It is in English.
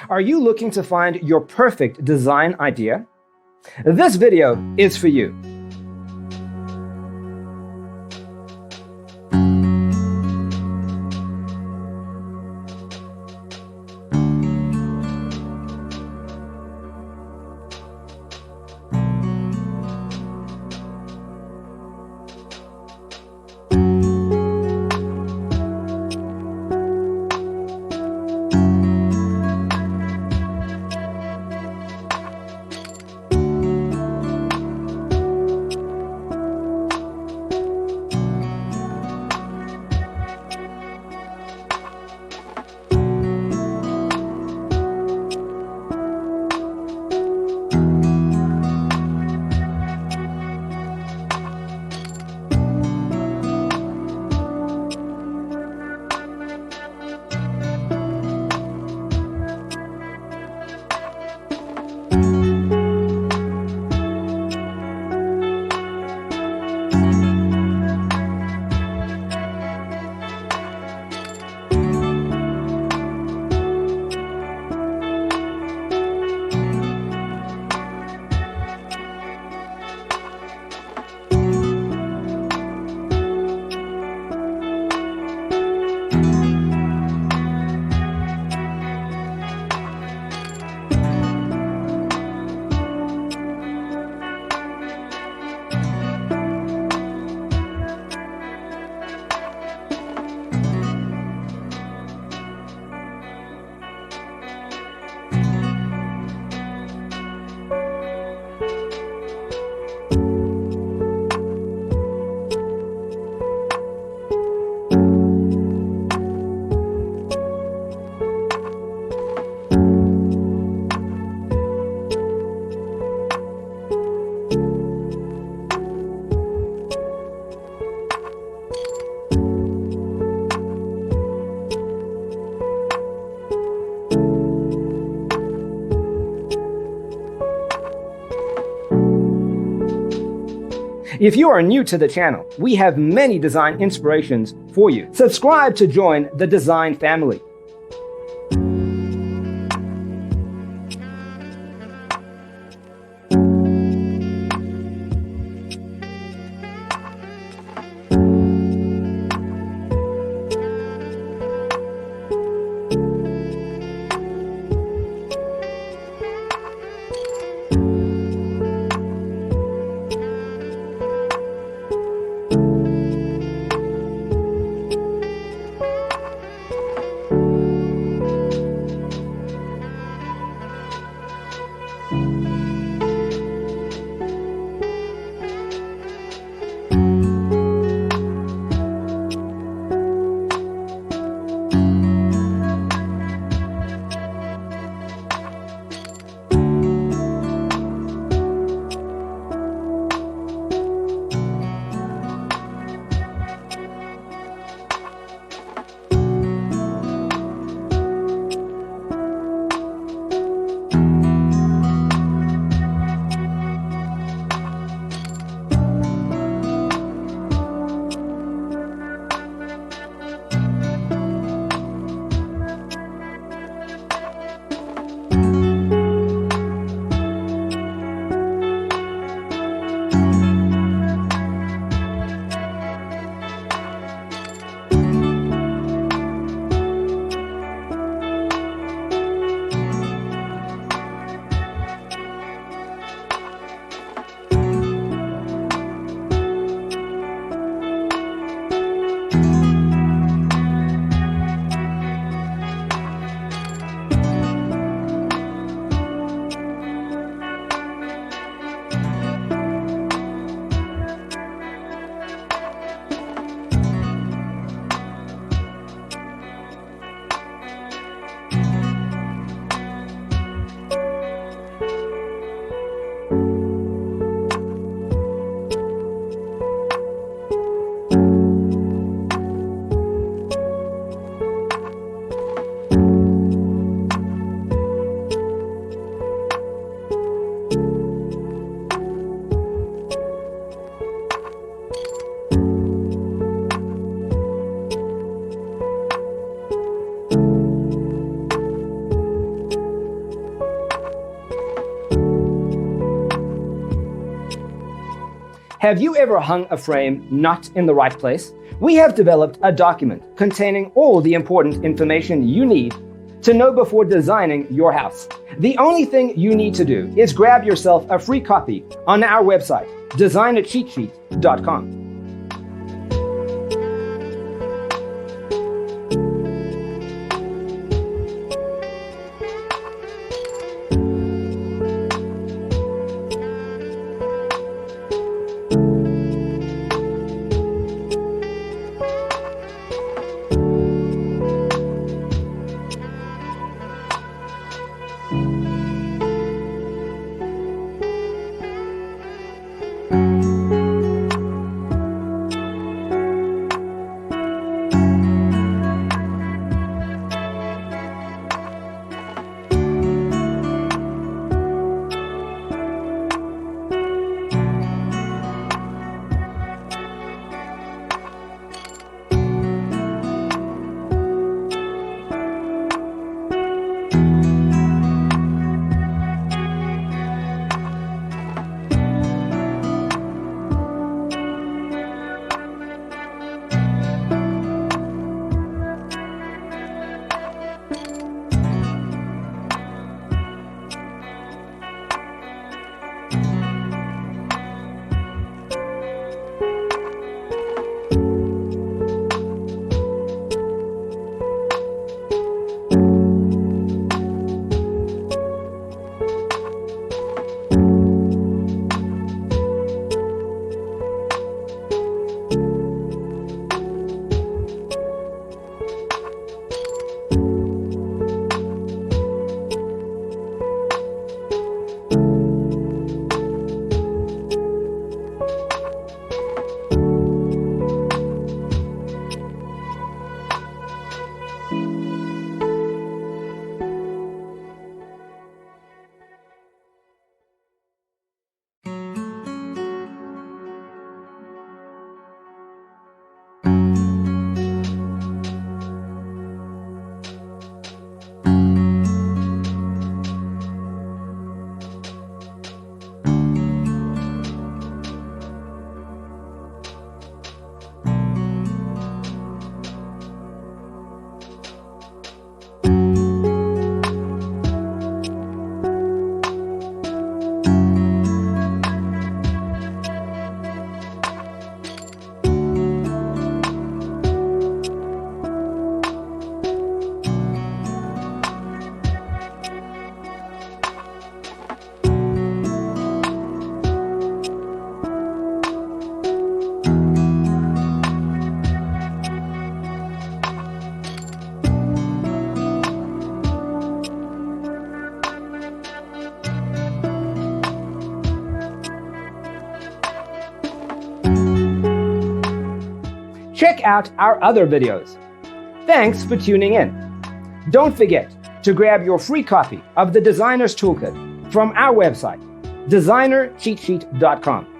Are you looking to find your perfect design idea? This video is for you. If you are new to the channel, we have many design inspirations for you. Subscribe to join the design family. Have you ever hung a frame not in the right place? We have developed a document containing all the important information you need to know before designing your house. The only thing you need to do is grab yourself a free copy on our website, designercheatsheet.com. Check out our other videos. Thanks for tuning in. Don't forget to grab your free copy of the Designer's Toolkit from our website, designercheatsheet.com.